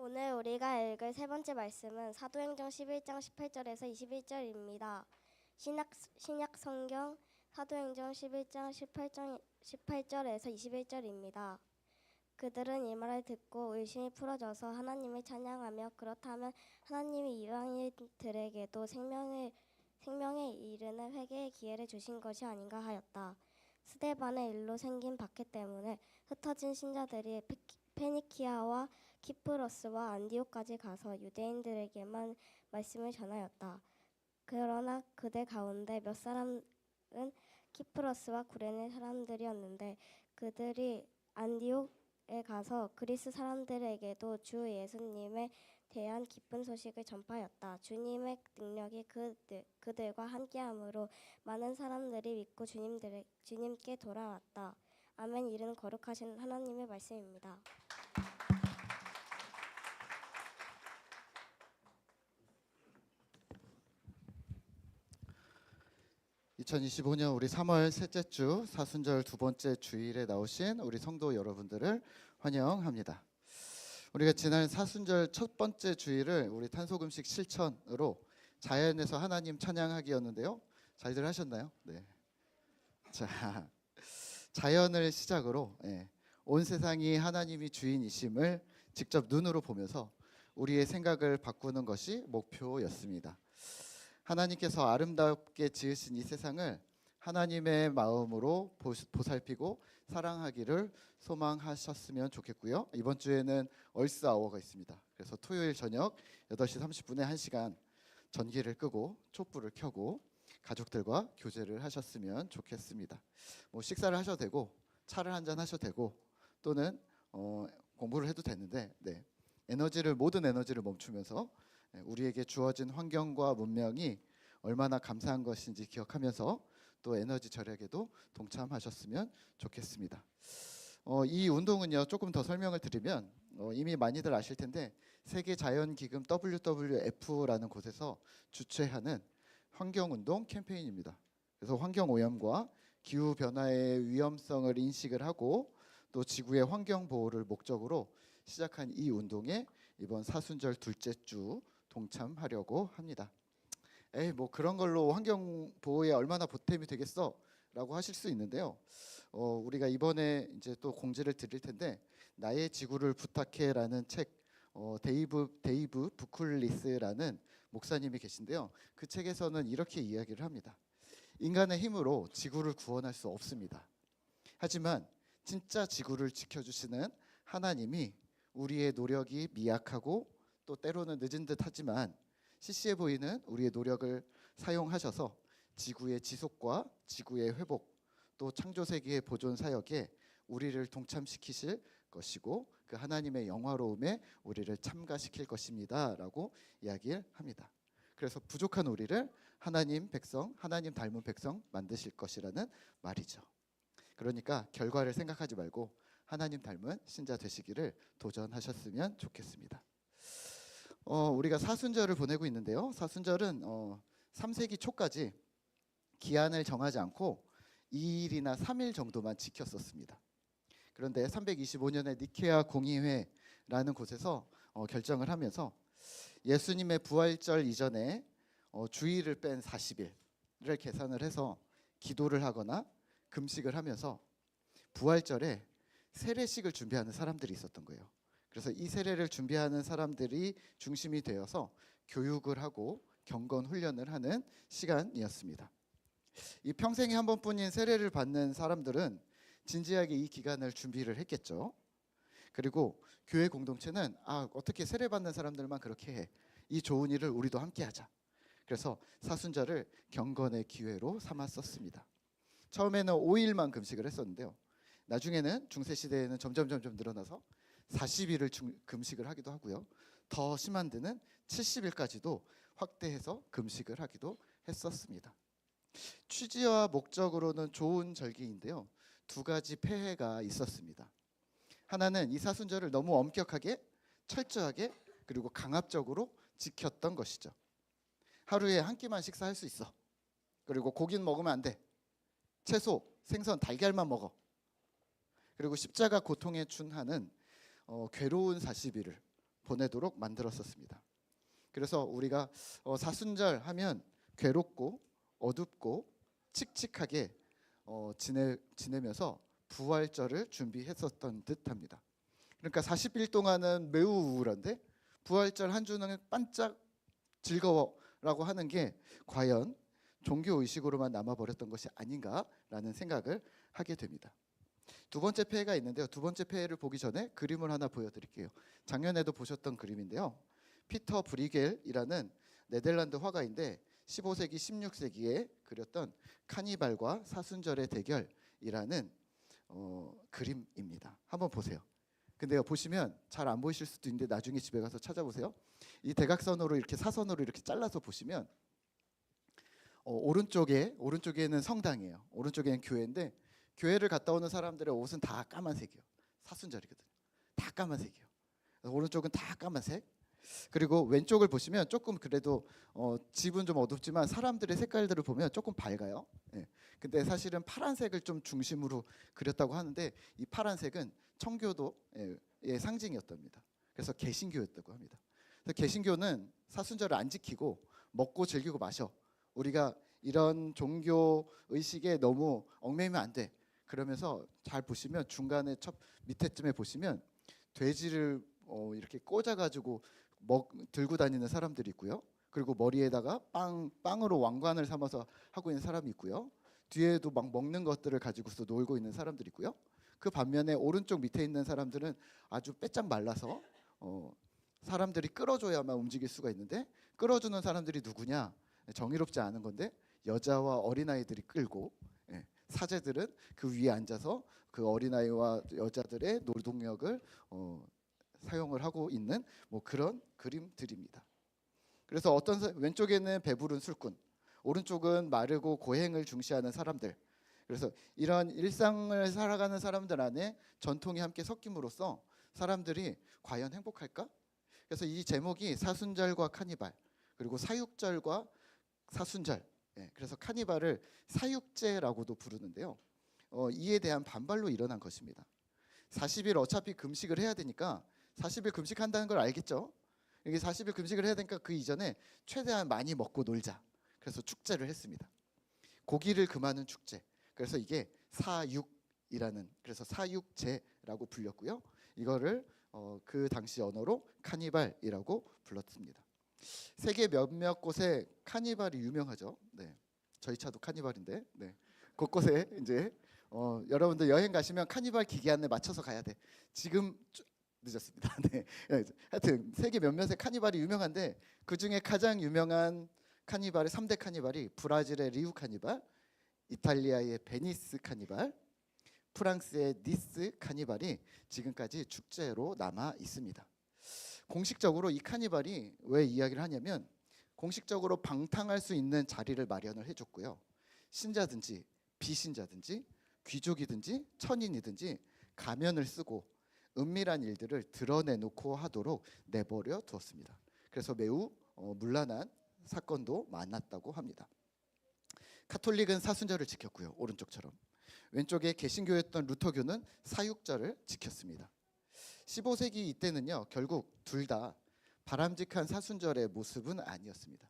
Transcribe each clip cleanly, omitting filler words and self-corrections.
오늘 우리가 읽을 세 번째 말씀은 사도행전 11장 18절에서 21절입니다. 신약 성경 사도행전 11장 18절에서 21절입니다. 그들은 이 말을 듣고 의심이 풀어져서 하나님을 찬양하며 그렇다면 하나님이 이방인들에게도 생명에 이르는 회개의 기회를 주신 것이 아닌가 하였다. 스데반의 일로 생긴 박해 때문에 흩어진 신자들이 페니키아와 키프로스와 안디옥까지 가서 유대인들에게만 말씀을 전하였다. 그러나 그들 가운데 몇 사람은 키프로스와 구레네 사람들이었는데 그들이 안디옥에 가서 그리스 사람들에게도 주 예수님에 대한 기쁜 소식을 전파하였다. 주님의 능력이 그들과 함께함으로 많은 사람들이 믿고 주님께 돌아왔다. 아멘. 이는 거룩하신 하나님의 말씀입니다. 2025년 우리 3월 셋째 주 사순절 두 번째 주일에 나오신 우리 성도 여러분들을 환영합니다. 우리가 지난 사순절 첫 번째 주일을 우리 탄소금식 실천으로 자연에서 하나님 찬양하기였는데요. 잘들 하셨나요? 네. 자, 자연을 시작으로 온 세상이 하나님이 주인이심을 직접 눈으로 보면서 우리의 생각을 바꾸는 것이 목표였습니다. 하나님께서 아름답게 지으신 이 세상을 하나님의 마음으로 보살피고 사랑하기를 소망하셨으면 좋겠고요. 이번 주에는 얼스 아워가 있습니다. 그래서 토요일 저녁 8시 30분에 1시간 전기를 끄고 촛불을 켜고 가족들과 교제를 하셨으면 좋겠습니다. 뭐 식사를 하셔도 되고 차를 한잔 하셔도 되고 또는 공부를 해도 되는데 모든 에너지를 멈추면서 우리에게 주어진 환경과 문명이 얼마나 감사한 것인지 기억하면서 또 에너지 절약에도 동참하셨으면 좋겠습니다. 이 운동은요, 조금 더 설명을 드리면 이미 많이들 아실 텐데 세계자연기금 WWF라는 곳에서 주최하는 환경운동 캠페인입니다. 그래서 환경오염과 기후변화의 위험성을 인식을 하고 또 지구의 환경보호를 목적으로 시작한 이 운동에 이번 사순절 둘째 주 동참하려고 합니다. 뭐 그런 걸로 환경 보호에 얼마나 보탬이 되겠어? 라고 하실 수 있는데요. 우리가 이번에 이제 또 공지를 드릴 텐데 나의 지구를 부탁해라는 책 데이브 부클리스라는 목사님이 계신데요. 그 책에서는 이렇게 이야기를 합니다. 인간의 힘으로 지구를 구원할 수 없습니다. 하지만 진짜 지구를 지켜주시는 하나님이 우리의 노력이 미약하고 또 때로는 늦은 듯 하지만 시시해 보이는 우리의 노력을 사용하셔서 지구의 지속과 지구의 회복 또 창조세계의 보존 사역에 우리를 동참시키실 것이고 그 하나님의 영화로움에 우리를 참가시킬 것입니다 라고 이야기를 합니다. 그래서 부족한 우리를 하나님 백성, 하나님 닮은 백성 만드실 것이라는 말이죠. 그러니까 결과를 생각하지 말고 하나님 닮은 신자 되시기를 도전하셨으면 좋겠습니다. 우리가 사순절을 보내고 있는데요. 사순절은 3세기 초까지 기한을 정하지 않고 2일이나 3일 정도만 지켰었습니다. 그런데 325년에 니케아 공의회라는 곳에서 결정을 하면서 예수님의 부활절 이전에 주일을 뺀 40일을 계산을 해서 기도를 하거나 금식을 하면서 부활절에 세례식을 준비하는 사람들이 있었던 거예요. 그래서 이 세례를 준비하는 사람들이 중심이 되어서 교육을 하고 경건 훈련을 하는 시간이었습니다. 이 평생에 한 번뿐인 세례를 받는 사람들은 진지하게 이 기간을 준비를 했겠죠. 그리고 교회 공동체는 어떻게 세례 받는 사람들만 그렇게 해. 이 좋은 일을 우리도 함께 하자. 그래서 사순절을 경건의 기회로 삼았었습니다. 처음에는 5일만 금식을 했었는데요. 나중에는 중세시대에는 점점 늘어나서 40일을 금식을 하기도 하고요. 더 심한 데는 70일까지도 확대해서 금식을 하기도 했었습니다. 취지와 목적으로는 좋은 절기인데요. 두 가지 폐해가 있었습니다. 하나는 이 사순절을 너무 엄격하게, 철저하게, 그리고 강압적으로 지켰던 것이죠. 하루에 한 끼만 식사할 수 있어. 그리고 고기는 먹으면 안 돼. 채소, 생선, 달걀만 먹어. 그리고 십자가 고통에 준하는 괴로운 40일을 보내도록 만들었었습니다. 그래서 우리가 사순절 하면 괴롭고 어둡고 칙칙하게 지내면서 부활절을 준비했었던 듯합니다. 그러니까 40일 동안은 매우 우울한데 부활절 한 주는 반짝 즐거워라고 하는 게 과연 종교 의식으로만 남아버렸던 것이 아닌가라는 생각을 하게 됩니다. 두 번째 폐해가 있는데요. 두 번째 폐해를 보기 전에 그림을 하나 보여드릴게요. 작년에도 보셨던 그림인데요. 피터 브리겔이라는 네덜란드 화가인데 15세기, 16세기에 그렸던 카니발과 사순절의 대결이라는 그림입니다. 한번 보세요. 근데요, 보시면 잘 안 보이실 수도 있는데 나중에 집에 가서 찾아보세요. 이 대각선으로 이렇게 사선으로 이렇게 잘라서 보시면 오른쪽에는 성당이에요. 오른쪽에는 교회인데 교회를 갔다 오는 사람들의 옷은 다 까만색이에요. 사순절이거든요. 다 까만색이에요. 오른쪽은 다 까만색. 그리고 왼쪽을 보시면 조금 그래도 집은 좀 어둡지만 사람들의 색깔들을 보면 조금 밝아요. 예. 근데 사실은 파란색을 좀 중심으로 그렸다고 하는데 이 파란색은 청교도의 상징이었답니다. 그래서 개신교였다고 합니다. 그래서 개신교는 사순절을 안 지키고 먹고 즐기고 마셔. 우리가 이런 종교 의식에 너무 얽매이면 안 돼. 그러면서 잘 보시면 중간에 밑에쯤에 보시면 돼지를 이렇게 꽂아가지고 들고 다니는 사람들이 있고요. 그리고 머리에다가 빵으로 왕관을 삼아서 하고 있는 사람이 있고요. 뒤에도 막 먹는 것들을 가지고서 놀고 있는 사람들이 있고요. 그 반면에 오른쪽 밑에 있는 사람들은 아주 빼짝 말라서 사람들이 끌어줘야만 움직일 수가 있는데 끌어주는 사람들이 누구냐? 정의롭지 않은 건데 여자와 어린아이들이 끌고 사제들은 그 위에 앉아서 그 어린아이와 여자들의 노동력을 사용을 하고 있는 뭐 그런 그림들입니다. 그래서 왼쪽에는 배부른 술꾼, 오른쪽은 마르고 고행을 중시하는 사람들. 그래서 이런 일상을 살아가는 사람들 안에 전통이 함께 섞임으로써 사람들이 과연 행복할까? 그래서 이 제목이 사순절과 카니발, 그리고 사육절과 사순절. 그래서 카니발을 사육제라고도 부르는데요. 이에 대한 반발로 일어난 것입니다. 40일 어차피 금식을 해야 되니까 40일 금식한다는 걸 알겠죠? 이게 40일 금식을 해야 되니까 그 이전에 최대한 많이 먹고 놀자. 그래서 축제를 했습니다. 고기를 금하는 축제. 그래서 이게 사육이라는, 그래서 사육제라고 불렸고요. 이거를 그 당시 언어로 카니발이라고 불렀습니다. 세계 몇몇 곳에 카니발이 유명하죠. 네, 저희 차도 카니발인데, 네, 곳곳에 이제 여러분들 여행 가시면 카니발 기계 안에 맞춰서 가야 돼. 지금 늦었습니다. 네, 하여튼 세계 몇몇의 카니발이 유명한데 그 중에 가장 유명한 카니발의 3대 카니발이 브라질의 리우 카니발, 이탈리아의 베니스 카니발, 프랑스의 니스 카니발이 지금까지 축제로 남아 있습니다. 공식적으로 이 카니발이 왜 이야기를 하냐면 공식적으로 방탕할 수 있는 자리를 마련을 해줬고요. 신자든지 비신자든지 귀족이든지 천인이든지 가면을 쓰고 은밀한 일들을 드러내놓고 하도록 내버려 두었습니다. 그래서 매우 문란한 사건도 많았다고 합니다. 카톨릭은 사순절을 지켰고요. 오른쪽처럼. 왼쪽에 개신교였던 루터교는 사육절을 지켰습니다. 15세기 이때는요. 결국 둘 다 바람직한 사순절의 모습은 아니었습니다.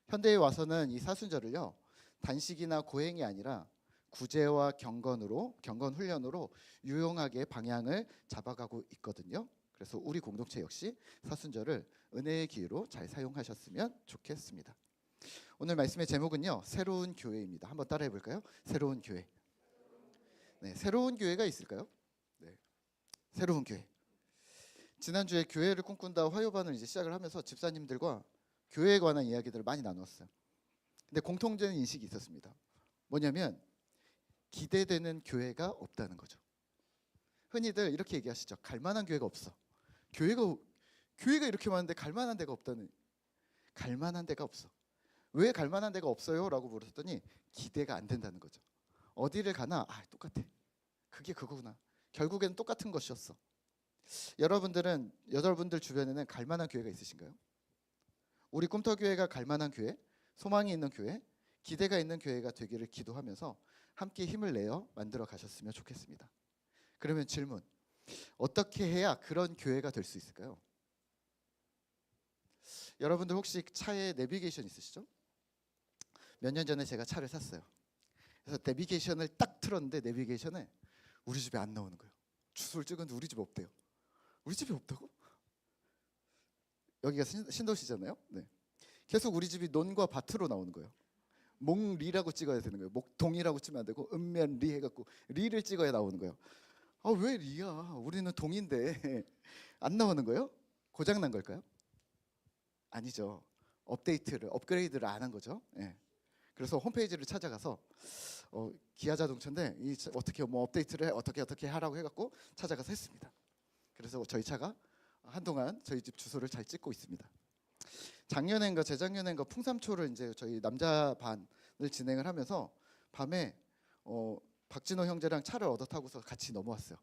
현대에 와서는 이 사순절을요. 단식이나 고행이 아니라 구제와 경건 훈련으로 유용하게 방향을 잡아가고 있거든요. 그래서 우리 공동체 역시 사순절을 은혜의 기회로 잘 사용하셨으면 좋겠습니다. 오늘 말씀의 제목은요. 새로운 교회입니다. 한번 따라해 볼까요? 새로운 교회. 네, 새로운 교회가 있을까요? 네, 새로운 교회. 지난주에 교회를 꿈꾼다 화요반을 이제 시작을 하면서 집사님들과 교회에 관한 이야기들을 많이 나눴어요. 근데 공통된 인식이 있었습니다. 뭐냐면 기대되는 교회가 없다는 거죠. 흔히들 이렇게 얘기하시죠. 갈만한 교회가 없어. 교회가 이렇게 많은데 갈만한 데가 없다는. 갈만한 데가 없어. 왜 갈만한 데가 없어요? 라고 물었더니 기대가 안 된다는 거죠. 어디를 가나 똑같아. 그게 그거구나. 결국에는 똑같은 것이었어. 여러분들 주변에는 갈만한 교회가 있으신가요? 우리 꿈터교회가 갈만한 교회, 소망이 있는 교회, 기대가 있는 교회가 되기를 기도하면서 함께 힘을 내어 만들어 가셨으면 좋겠습니다. 그러면 질문, 어떻게 해야 그런 교회가 될 수 있을까요? 여러분들 혹시 차에 내비게이션 있으시죠? 몇 년 전에 제가 차를 샀어요. 그래서 내비게이션을 딱 틀었는데 내비게이션에 우리 집에 안 나오는 거예요. 주소를 찍었는데 우리 집에 없대요. 우리 집에 없다고? 여기가 신도시잖아요. 네. 계속 우리 집이 논과 밭으로 나오는 거예요. 목리라고 찍어야 되는 거예요. 목동이라고 치면 안 되고 읍면리 해갖고 리를 찍어야 나오는 거예요. 아, 왜 리야? 우리는 동인데 안 나오는 거예요? 고장 난 걸까요? 아니죠. 업그레이드를 안 한 거죠. 예. 그래서 홈페이지를 찾아가서 기아 자동차인데 어떻게 뭐 업데이트를 어떻게 하라고 해갖고 찾아가서 했습니다. 그래서 저희 차가 한동안 저희 집 주소를 잘 찍고 있습니다. 작년엔가 재작년엔가 풍삼초를 이제 저희 남자 반을 진행을 하면서 밤에 박진호 형제랑 차를 얻어 타고서 같이 넘어왔어요.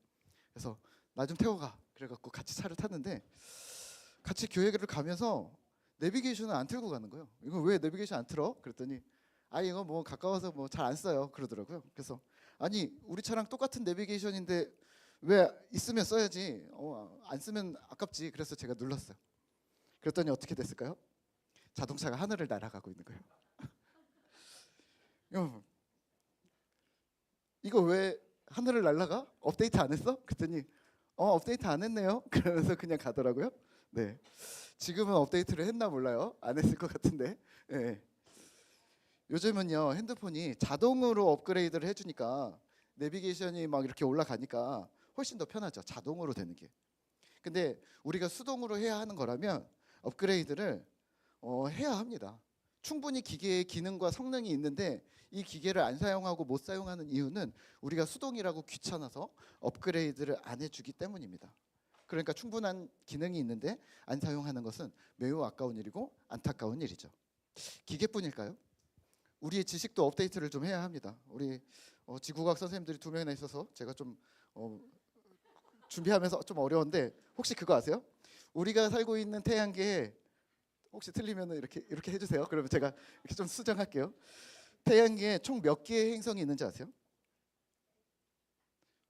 그래서 나 좀 태워가 그래갖고 같이 차를 탔는데 같이 교회를 가면서 내비게이션을 안 틀고 가는 거예요. 이거 왜 내비게이션 안 틀어? 그랬더니 이거 뭐 가까워서 뭐 잘 안 써요 그러더라고요. 그래서 아니 우리 차랑 똑같은 내비게이션인데 왜 있으면 써야지 안 쓰면 아깝지. 그래서 제가 눌렀어요. 그랬더니 어떻게 됐을까요? 자동차가 하늘을 날아가고 있는 거예요. 이거 왜 하늘을 날아가? 업데이트 안 했어? 그랬더니 업데이트 안 했네요. 그러면서 그냥 가더라고요. 네, 지금은 업데이트를 했나 몰라요. 안 했을 것 같은데. 네. 요즘은요 핸드폰이 자동으로 업그레이드를 해주니까 내비게이션이 막 이렇게 올라가니까 훨씬 더 편하죠. 자동으로 되는 게. 근데 우리가 수동으로 해야 하는 거라면 업그레이드를 해야 합니다. 충분히 기계의 기능과 성능이 있는데 이 기계를 안 사용하고 못 사용하는 이유는 우리가 수동이라고 귀찮아서 업그레이드를 안 해주기 때문입니다. 그러니까 충분한 기능이 있는데 안 사용하는 것은 매우 아까운 일이고 안타까운 일이죠. 기계뿐일까요? 우리의 지식도 업데이트를 좀 해야 합니다. 우리 지구과학 선생님들이 2명이나 있어서 제가 좀 준비하면서 좀 어려운데 혹시 그거 아세요? 우리가 살고 있는 태양계에 혹시 틀리면 이렇게 해주세요. 그러면 제가 이렇게 좀 수정할게요. 태양계에 총 몇 개의 행성이 있는지 아세요?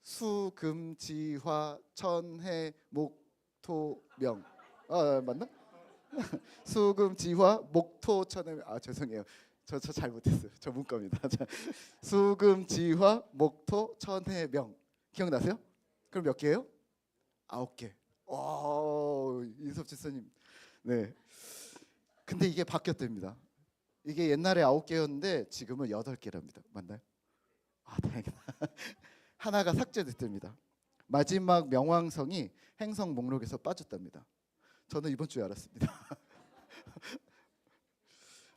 수, 금, 지, 화, 천, 해, 목, 토, 명. 맞나? 수, 금, 지, 화, 목, 토, 천, 해. 죄송해요. 저 잘못했어요. 저 문과입니다. 수, 금, 지, 화, 목, 토, 천, 해, 명. 기억나세요? 그럼 몇 개예요? 9개. 이섭 지사님. 네. 근데 이게 바뀌었답니다. 이게 옛날에 9개였는데 지금은 8개랍니다. 맞나요? 다행이다. 하나가 삭제됐답니다. 마지막 명왕성이 행성 목록에서 빠졌답니다. 저는 이번 주에 알았습니다.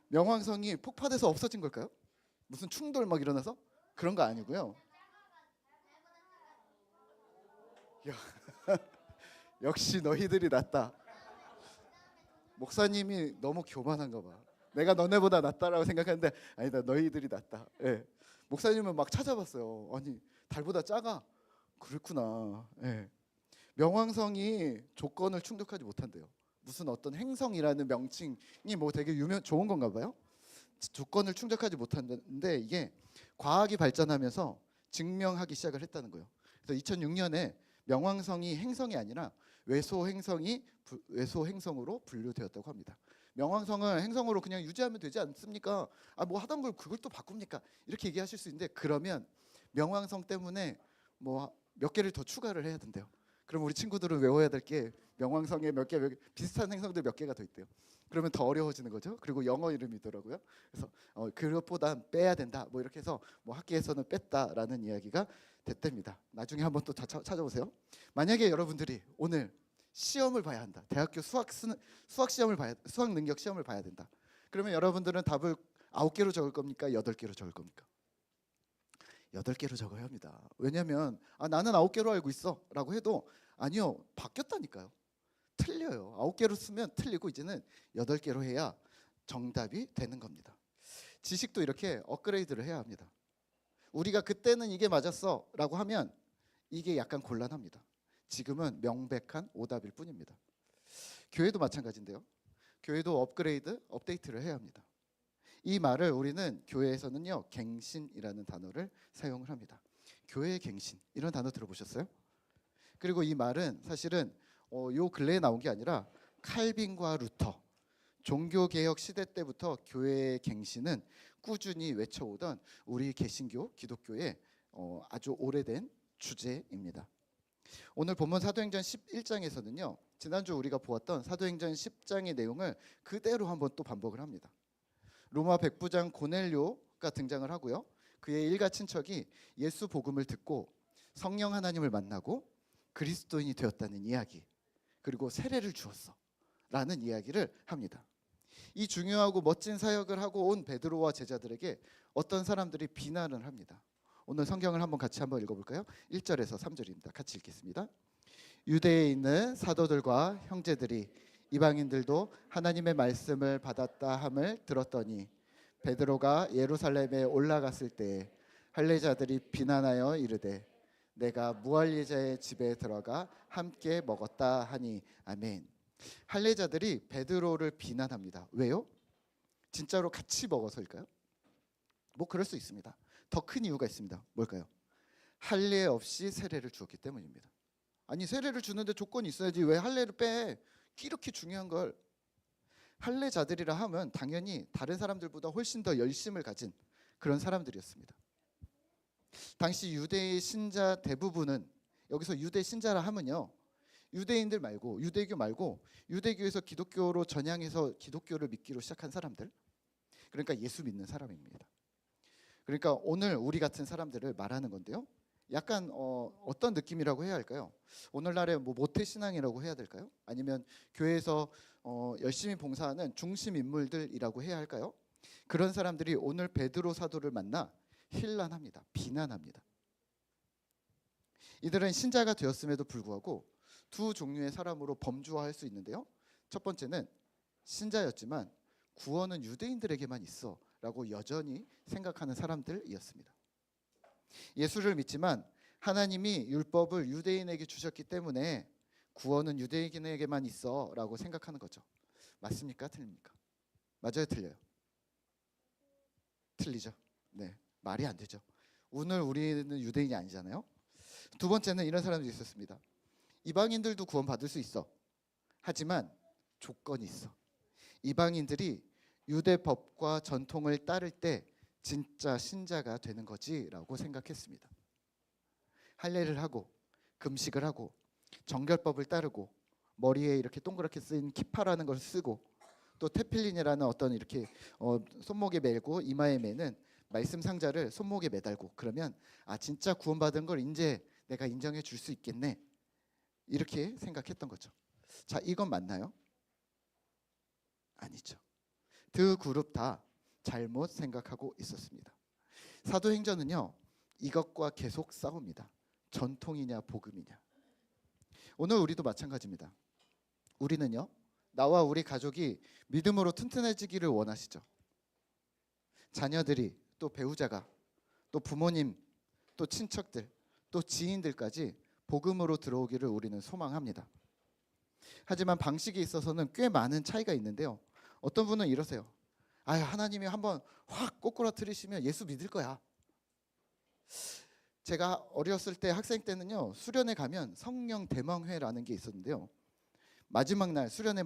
명왕성이 폭파돼서 없어진 걸까요? 무슨 충돌 막 일어나서? 그런 거 아니고요. 역시 너희들이 낫다. 목사님이 너무 교만한가 봐. 내가 너네보다 낫다라고 생각하는데 아니다, 너희들이 낫다. 예. 목사님은 막 찾아봤어요. 아니 달보다 작아. 그렇구나. 예. 명왕성이 조건을 충족하지 못한대요. 무슨 어떤 행성이라는 명칭이 뭐 되게 좋은 건가 봐요. 조건을 충족하지 못하는데 이게 과학이 발전하면서 증명하기 시작을 했다는 거예요. 그래서 2006년에 명왕성이 행성이 아니라 외소 행성으로 분류되었다고 합니다. 명왕성을 행성으로 그냥 유지하면 되지 않습니까? 뭐 하던 걸 그걸 또 바꿉니까? 이렇게 얘기하실 수 있는데 그러면 명왕성 때문에 뭐 몇 개를 더 추가를 해야 된대요. 그럼 우리 친구들은 외워야 될 게 명왕성에 몇 개 비슷한 행성들 몇 개가 더 있대요. 그러면 더 어려워지는 거죠. 그리고 영어 이름이더라고요. 그래서 그것보다 빼야 된다. 뭐 이렇게 해서 뭐 학계에서는 뺐다라는 이야기가 됐답니다. 나중에 한번 또 찾아보세요. 만약에 여러분들이 오늘 시험을 봐야 한다. 대학교 수학 능력 시험을 봐야 된다. 그러면 여러분들은 답을 9개로 적을 겁니까? 8개로 적을 겁니까? 8개로 적어야 합니다. 왜냐하면 나는 9개로 알고 있어 라고 해도 아니요, 바뀌었다니까요. 틀려요. 9개로 쓰면 틀리고 이제는 8개로 해야 정답이 되는 겁니다. 지식도 이렇게 업그레이드를 해야 합니다. 우리가 그때는 이게 맞았어 라고 하면 이게 약간 곤란합니다. 지금은 명백한 오답일 뿐입니다. 교회도 마찬가지인데요. 교회도 업데이트를 해야 합니다. 이 말을 우리는 교회에서는요 갱신이라는 단어를 사용을 합니다. 교회의 갱신 이런 단어 들어보셨어요? 그리고 이 말은 사실은 요 근래에 나온 게 아니라 칼빈과 루터 종교개혁 시대 때부터 교회의 갱신은 꾸준히 외쳐오던 우리 개신교 기독교의 아주 오래된 주제입니다. 오늘 본문 사도행전 11장에서는요, 지난주 우리가 보았던 사도행전 10장의 내용을 그대로 한번 또 반복을 합니다. 로마 백부장 고넬료가 등장을 하고요, 그의 일가 친척이 예수 복음을 듣고 성령 하나님을 만나고 그리스도인이 되었다는 이야기, 그리고 세례를 주었어 라는 이야기를 합니다. 이 중요하고 멋진 사역을 하고 온 베드로와 제자들에게 어떤 사람들이 비난을 합니다. 오늘 성경을 같이 한번 읽어볼까요? 1절에서 3절입니다. 같이 읽겠습니다. 유대에 있는 사도들과 형제들이 이방인들도 하나님의 말씀을 받았다 함을 들었더니 베드로가 예루살렘에 올라갔을 때 할례자들이 비난하여 이르되 내가 무할례자의 집에 들어가 함께 먹었다 하니 아멘. 할례자들이 베드로를 비난합니다. 왜요? 진짜로 같이 먹어서일까요? 뭐 그럴 수 있습니다. 더 큰 이유가 있습니다. 뭘까요? 할례 없이 세례를 주었기 때문입니다. 아니, 세례를 주는데 조건이 있어야지 왜 할례를 빼? 이렇게 중요한 걸. 할례자들이라 하면 당연히 다른 사람들보다 훨씬 더 열심을 가진 그런 사람들이었습니다. 당시 유대의 신자 대부분은, 여기서 유대 신자라 하면요, 유대인들 말고, 유대교 말고 유대교에서 기독교로 전향해서 기독교를 믿기로 시작한 사람들, 그러니까 예수 믿는 사람입니다. 그러니까 오늘 우리 같은 사람들을 말하는 건데요, 약간 어떤 느낌이라고 해야 할까요? 오늘날의 뭐 모태신앙이라고 해야 될까요? 아니면 교회에서 열심히 봉사하는 중심 인물들이라고 해야 할까요? 그런 사람들이 오늘 베드로 사도를 만나 힐난합니다. 비난합니다. 이들은 신자가 되었음에도 불구하고 두 종류의 사람으로 범주화할 수 있는데요, 첫 번째는 신자였지만 구원은 유대인들에게만 있어 라고 여전히 생각하는 사람들이었습니다. 예수를 믿지만 하나님이 율법을 유대인에게 주셨기 때문에 구원은 유대인에게만 있어 라고 생각하는 거죠. 맞습니까? 틀립니까? 맞아요? 틀려요? 틀리죠. 네, 말이 안 되죠. 오늘 우리는 유대인이 아니잖아요. 두 번째는 이런 사람들이 있었습니다. 이방인들도 구원 받을 수 있어. 하지만 조건이 있어. 이방인들이 유대 법과 전통을 따를 때 진짜 신자가 되는 거지라고 생각했습니다. 할례를 하고 금식을 하고 정결법을 따르고 머리에 이렇게 동그랗게 쓴 키파라는 걸 쓰고 또 테필린이라는 어떤 이렇게 손목에 매고 이마에 매는 말씀 상자를 손목에 매달고 그러면 진짜 구원받은 걸 이제 내가 인정해 줄 수 있겠네, 이렇게 생각했던 거죠. 자, 이건 맞나요? 아니죠. 두 그룹 다 잘못 생각하고 있었습니다. 사도행전은요, 이것과 계속 싸웁니다. 전통이냐 복음이냐. 오늘 우리도 마찬가지입니다. 우리는요, 나와 우리 가족이 믿음으로 튼튼해지기를 원하시죠. 자녀들이, 또 배우자가, 또 부모님, 또 친척들, 또 지인들까지 복음으로 들어오기를 우리는 소망합니다. 하지만 방식에 있어서는 꽤 많은 차이가 있는데요, 어떤 분은 이러세요. 하나님이 한번 확 꼬꾸라뜨리시면 예수 믿을 거야. 제가 어렸을 때, 학생 때는요, 수련회 가면 성령 대망회라는 게 있었는데요, 마지막 날, 수련회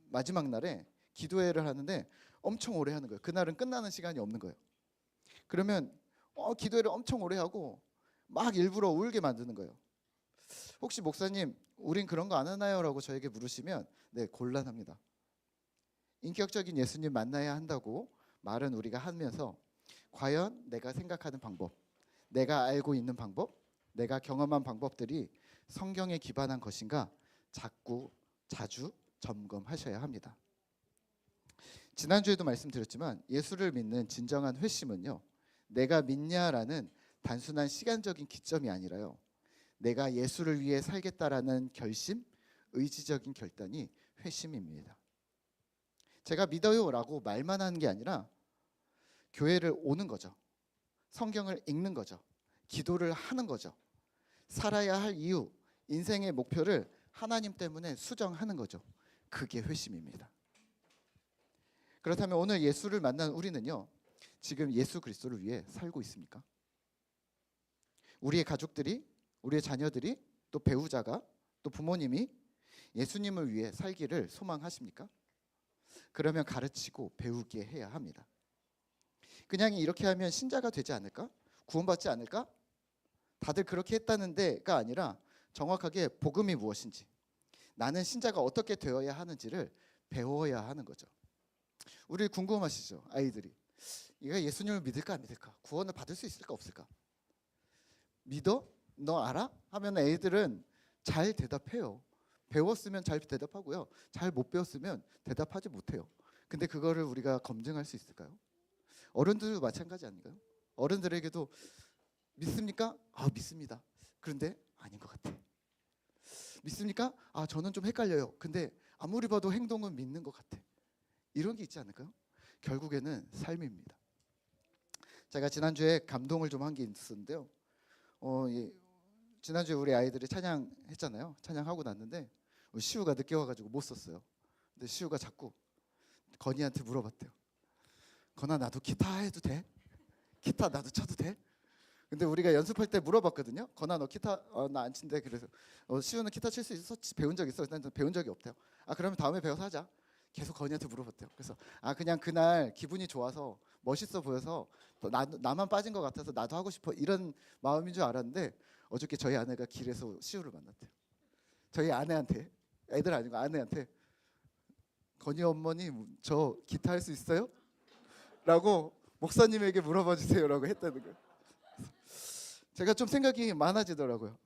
마지막 날에 기도회를 하는데 엄청 오래 하는 거예요. 그날은 끝나는 시간이 없는 거예요. 그러면 기도회를 엄청 오래 하고 막 일부러 울게 만드는 거예요. 혹시 목사님, 우린 그런 거 안 하나요? 라고 저에게 물으시면 네, 곤란합니다. 인격적인 예수님 만나야 한다고 말은 우리가 하면서 과연 내가 생각하는 방법, 내가 알고 있는 방법, 내가 경험한 방법들이 성경에 기반한 것인가 자주 점검하셔야 합니다. 지난주에도 말씀드렸지만 예수를 믿는 진정한 회심은요, 내가 믿냐라는 단순한 시간적인 기점이 아니라요, 내가 예수를 위해 살겠다라는 결심, 의지적인 결단이 회심입니다. 제가 믿어요라고 말만 하는 게 아니라 교회를 오는 거죠. 성경을 읽는 거죠. 기도를 하는 거죠. 살아야 할 이유, 인생의 목표를 하나님 때문에 수정하는 거죠. 그게 회심입니다. 그렇다면 오늘 예수를 만난 우리는요, 지금 예수 그리스도를 위해 살고 있습니까? 우리의 가족들이, 우리의 자녀들이, 또 배우자가, 또 부모님이 예수님을 위해 살기를 소망하십니까? 그러면 가르치고 배우게 해야 합니다. 그냥 이렇게 하면 신자가 되지 않을까? 구원받지 않을까? 다들 그렇게 했다는 데가 아니라 정확하게 복음이 무엇인지, 나는 신자가 어떻게 되어야 하는지를 배워야 하는 거죠. 우리 궁금하시죠? 아이들이 얘가 예수님을 믿을까 안 믿을까? 구원을 받을 수 있을까 없을까? 믿어? 너 알아? 하면 애들은 잘 대답해요. 배웠으면 잘 대답하고요. 잘 못 배웠으면 대답하지 못해요. 근데 그거를 우리가 검증할 수 있을까요? 어른들도 마찬가지 아닌가요? 어른들에게도 믿습니까? 아, 믿습니다. 그런데 아닌 것 같아. 믿습니까? 아, 저는 좀 헷갈려요. 근데 아무리 봐도 행동은 믿는 것 같아. 이런 게 있지 않을까요? 결국에는 삶입니다. 제가 지난주에 감동을 좀 한 게 있었는데요. 지난주에 우리 아이들이 찬양했잖아요. 찬양하고 났는데 시우가 늦게 와가지고 못 썼어요. 근데 시우가 자꾸 건이한테 물어봤대요. 건아, 나도 기타 해도 돼? 기타 나도 쳐도 돼? 근데 우리가 연습할 때 물어봤거든요. 건아, 너 기타 나 안 친대. 그래서 시우는 기타 칠 수 있어? 배운 적 있어? 난 배운 적이 없대요. 아, 그러면 다음에 배워서 하자. 계속 건이한테 물어봤대요. 그래서 그냥 그날 기분이 좋아서 멋있어 보여서 나만 빠진 것 같아서 나도 하고 싶어, 이런 마음인 줄 알았는데 어저께 저희 아내가 길에서 시우를 만났대요. 저희 아내한테, 애들 아니고 아내한테, 건이 어머니 저 기타 할 수 있어요? 라고 목사님에게 물어봐 주세요라고 했다는 거예요. 제가 좀 생각이 많아지더라고요.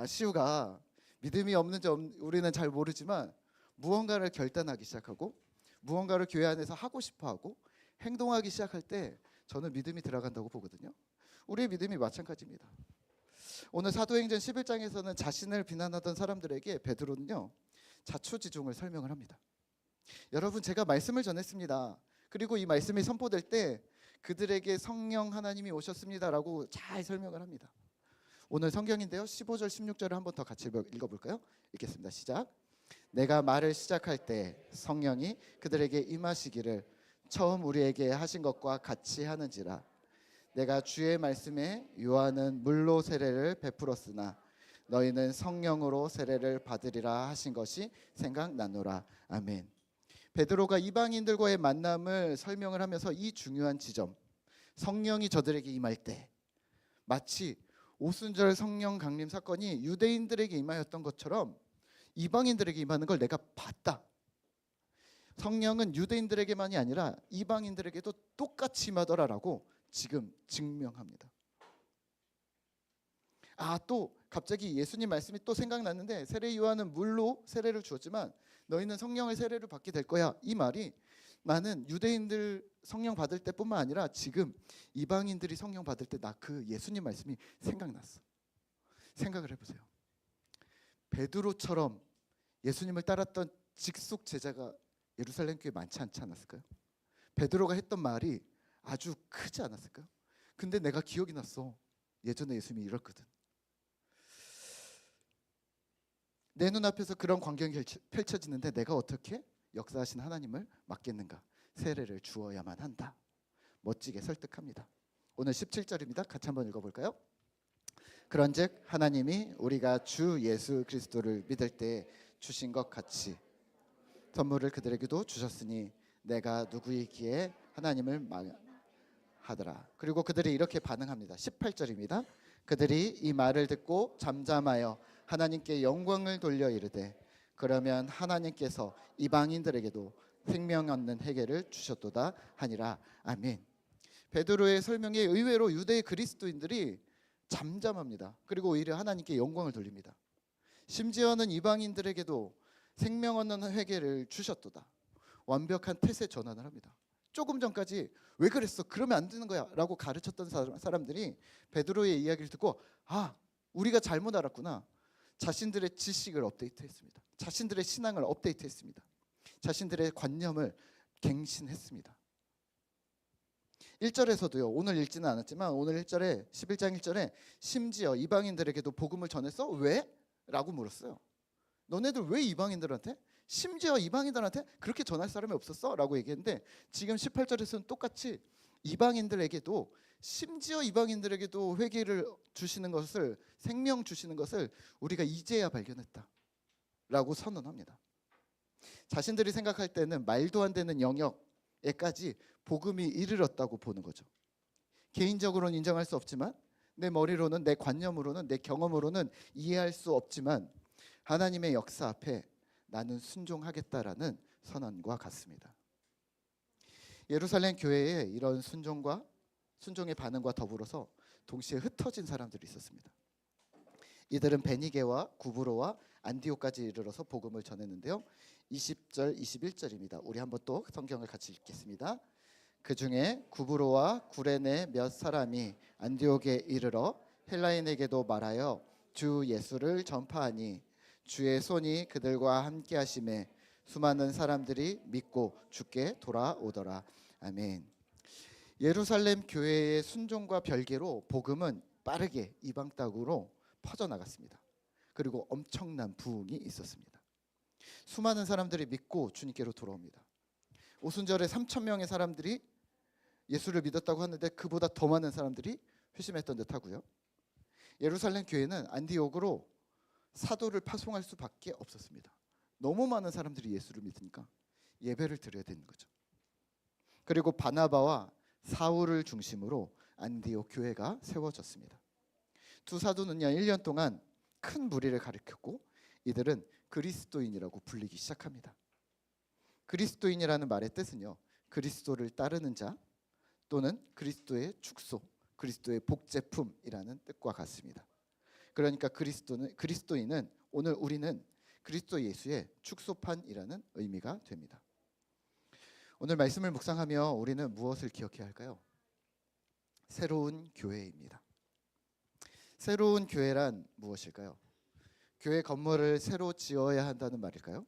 시우가 믿음이 없는지 우리는 잘 모르지만 무언가를 결단하기 시작하고 무언가를 교회 안에서 하고 싶어하고 행동하기 시작할 때 저는 믿음이 들어간다고 보거든요. 우리의 믿음이 마찬가지입니다. 오늘 사도행전 11장에서는 자신을 비난하던 사람들에게 베드로는요, 자초지종을 설명을 합니다. 여러분, 제가 말씀을 전했습니다. 그리고 이 말씀이 선포될 때 그들에게 성령 하나님이 오셨습니다라고 잘 설명을 합니다. 오늘 성경인데요, 15절 16절을 한번 더 같이 읽어볼까요? 읽겠습니다. 시작. 내가 말을 시작할 때 성령이 그들에게 임하시기를 처음 우리에게 하신 것과 같이 하는지라. 내가 주의 말씀에 요한은 물로 세례를 베풀었으나 너희는 성령으로 세례를 받으리라 하신 것이 생각나노라. 아멘. 베드로가 이방인들과의 만남을 설명을 하면서 이 중요한 지점, 성령이 저들에게 임할 때 마치 오순절 성령 강림 사건이 유대인들에게 임하였던 것처럼 이방인들에게 임하는 걸 내가 봤다. 성령은 유대인들에게만이 아니라 이방인들에게도 똑같이 임하더라라고 지금 증명합니다. 또 갑자기 예수님 말씀이 또 생각났는데, 세례 요한은 물로 세례를 주었지만 너희는 성령의 세례를 받게 될 거야. 이 말이 나는 유대인들 성령 받을 때뿐만 아니라 지금 이방인들이 성령 받을 때 나 그 예수님 말씀이 생각났어. 생각을 해보세요. 베드로처럼 예수님을 따랐던 직속 제자가 예루살렘 교회에 많지 않지 않았을까요? 베드로가 했던 말이 아주 크지 않았을까요? 근데 내가 기억이 났어. 예전에 예수님이 이랬거든. 내 눈앞에서 그런 광경이 펼쳐지는데 내가 어떻게 역사하신 하나님을 맡겠는가? 세례를 주어야만 한다. 멋지게 설득합니다. 오늘 17절입니다. 같이 한번 읽어볼까요? 그런즉 하나님이 우리가 주 예수 그리스도를 믿을 때 주신 것 같이 선물을 그들에게도 주셨으니 내가 누구이기에 하나님을 하더라. 그리고 그들이 이렇게 반응합니다. 18절입니다. 그들이 이 말을 듣고 잠잠하여 하나님께 영광을 돌려 이르되 그러면 하나님께서 이방인들에게도 생명 얻는 회개를 주셨도다 하니라. 아멘. 베드로의 설명에 의외로 유대 그리스도인들이 잠잠합니다. 그리고 오히려 하나님께 영광을 돌립니다. 심지어는 이방인들에게도 생명 얻는 회개를 주셨도다. 완벽한 태세 전환을 합니다. 조금 전까지 왜 그랬어? 그러면 안 되는 거야 라고 가르쳤던 사람들이 베드로의 이야기를 듣고 우리가 잘못 알았구나. 자신들의 지식을 업데이트했습니다. 자신들의 신앙을 업데이트했습니다. 자신들의 관념을 갱신했습니다. 1절에서도요. 오늘 읽지는 않았지만 오늘 1절에 11장 1절에 심지어 이방인들에게도 복음을 전했어? 왜? 라고 물었어요. 너네들 왜 이방인들한테? 심지어 이방인들한테 그렇게 전할 사람이 없었어? 라고 얘기했는데 지금 18절에서는 똑같이 이방인들에게도 심지어 이방인들에게도 회개를 주시는 것을 생명 주시는 것을 우리가 이제야 발견했다 라고 선언합니다. 자신들이 생각할 때는 말도 안 되는 영역에까지 복음이 이르렀다고 보는 거죠. 개인적으로는 인정할 수 없지만, 내 머리로는, 내 관념으로는, 내 경험으로는 이해할 수 없지만, 하나님의 역사 앞에 나는 순종하겠다라는 선언과 같습니다. 예루살렘 교회에 이런 순종의 반응과 더불어서 동시에 흩어진 사람들이 있었습니다. 이들은 베니게와 구브로와 안디옥까지 이르러서 복음을 전했는데요. 20절, 21절입니다. 우리 한번 또 성경을 같이 읽겠습니다. 그 중에 구브로와 구레네 몇 사람이 안디옥에 이르러 헬라인에게도 말하여 주 예수를 전파하니 주의 손이 그들과 함께 하심에 수많은 사람들이 믿고 주께 돌아오더라. 아멘. 예루살렘 교회의 순종과 별개로 복음은 빠르게 이방 땅으로 퍼져나갔습니다. 그리고 엄청난 부흥이 있었습니다. 수많은 사람들이 믿고 주님께로 돌아옵니다. 오순절에 3,000명의 사람들이 예수를 믿었다고 하는데 그보다 더 많은 사람들이 회심했던 듯하고요. 예루살렘 교회는 안디옥으로 사도를 파송할 수밖에 없었습니다. 너무 많은 사람들이 예수를 믿으니까 예배를 드려야 되는 거죠. 그리고 바나바와 사울을 중심으로 안디옥 교회가 세워졌습니다. 두 사도는요 1년 동안 큰 무리를 가리켰고 이들은 그리스도인이라고 불리기 시작합니다. 그리스도인이라는 말의 뜻은요 그리스도를 따르는 자 또는 그리스도의 축소, 그리스도의 복제품이라는 뜻과 같습니다. 그러니까 그리스도인은 오늘 우리는 그리스도 예수의 축소판이라는 의미가 됩니다. 오늘 말씀을 묵상하며 우리는 무엇을 기억해야 할까요? 새로운 교회입니다. 새로운 교회란 무엇일까요? 교회 건물을 새로 지어야 한다는 말일까요?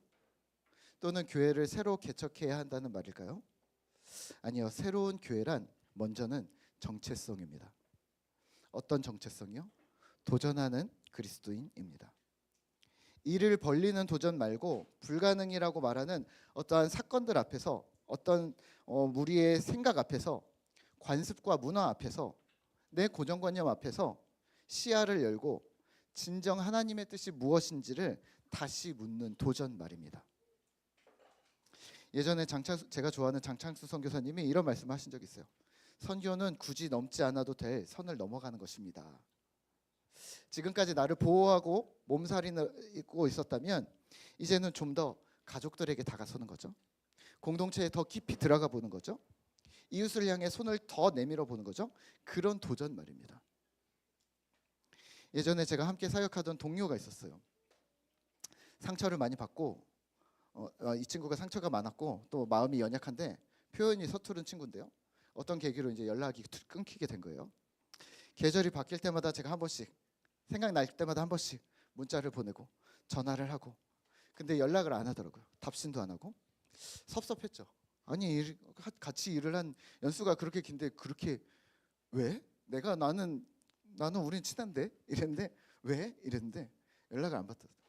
또는 교회를 새로 개척해야 한다는 말일까요? 아니요, 새로운 교회란 먼저는 정체성입니다. 어떤 정체성이요? 도전하는 그리스도인입니다. 이를 벌리는 도전 말고 불가능이라고 말하는 어떠한 사건들 앞에서 어떤 무리의 생각 앞에서 관습과 문화 앞에서 내 고정관념 앞에서 시야를 열고 진정 하나님의 뜻이 무엇인지를 다시 묻는 도전 말입니다. 예전에 제가 좋아하는 장창수 선교사님이 이런 말씀을 하신 적이 있어요. 선교는 굳이 넘지 않아도 될 선을 넘어가는 것입니다. 지금까지 나를 보호하고 몸살이고 있었다면 이제는 좀 더 가족들에게 다가서는 거죠. 공동체에 더 깊이 들어가 보는 거죠. 이웃을 향해 손을 더 내밀어 보는 거죠. 그런 도전 말입니다. 예전에 제가 함께 사역하던 동료가 있었어요. 상처를 많이 받고 이 친구가 상처가 많았고 또 마음이 연약한데 표현이 서투른 친구인데요. 어떤 계기로 이제 연락이 끊기게 된 거예요. 계절이 바뀔 때마다 제가 한 번씩 생각날 때마다 한 번씩 문자를 보내고 전화를 하고 근데 연락을 안 하더라고요. 답신도 안 하고 섭섭했죠. 아니 같이 일을 한 연수가 그렇게 긴데 그렇게 왜? 나는 우린 친한데 이랬는데 왜? 이랬는데 연락을 안 받더라고요.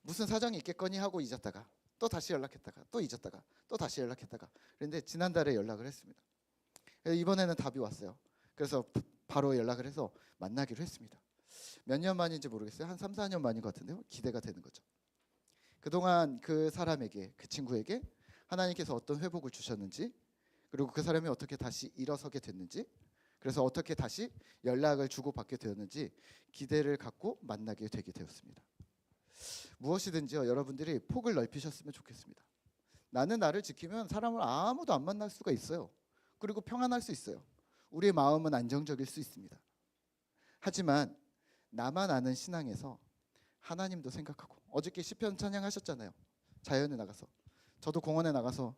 무슨 사정이 있겠거니 하고 잊었다가 또 다시 연락했다가 또 잊었다가 또 다시 연락했다가 그런데 지난달에 연락을 했습니다. 이번에는 답이 왔어요. 그래서 바로 연락을 해서 만나기로 했습니다. 몇 년 만인지 모르겠어요. 한 3, 4년 만인 것 같은데요. 기대가 되는 거죠. 그동안 그 사람에게, 그 친구에게 하나님께서 어떤 회복을 주셨는지 그리고 그 사람이 어떻게 다시 일어서게 됐는지 그래서 어떻게 다시 연락을 주고받게 되었는지 기대를 갖고 만나게 되게 되었습니다. 무엇이든지요 여러분들이 폭을 넓히셨으면 좋겠습니다. 나는 나를 지키면 사람을 아무도 안 만날 수가 있어요. 그리고 평안할 수 있어요. 우리의 마음은 안정적일 수 있습니다. 하지만 나만 아는 신앙에서 하나님도 생각하고 어저께 시편 찬양하셨잖아요. 자연에 나가서 저도 공원에 나가서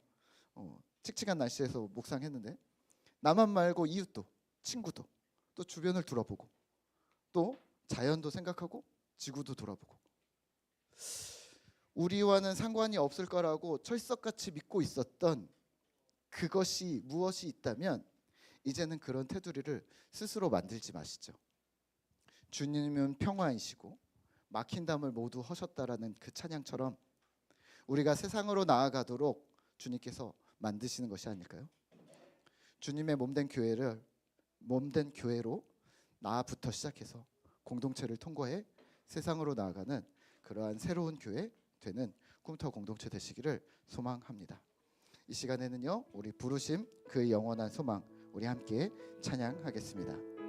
칙칙한 날씨에서 묵상했는데 나만 말고 이웃도 친구도 또 주변을 돌아보고 또 자연도 생각하고 지구도 돌아보고 우리와는 상관이 없을 거라고 철석같이 믿고 있었던 그것이 무엇이 있다면 이제는 그런 테두리를 스스로 만들지 마시죠. 주님은 평화이시고 막힌 담을 모두 허셨다라는 그 찬양처럼 우리가 세상으로 나아가도록 주님께서 만드시는 것이 아닐까요? 주님의 몸된 교회로 나부터 시작해서 공동체를 통과해 세상으로 나아가는 그러한 새로운 교회 되는 꿈터 공동체 되시기를 소망합니다. 이 시간에는요, 우리 부르심 그 영원한 소망 우리 함께 찬양하겠습니다.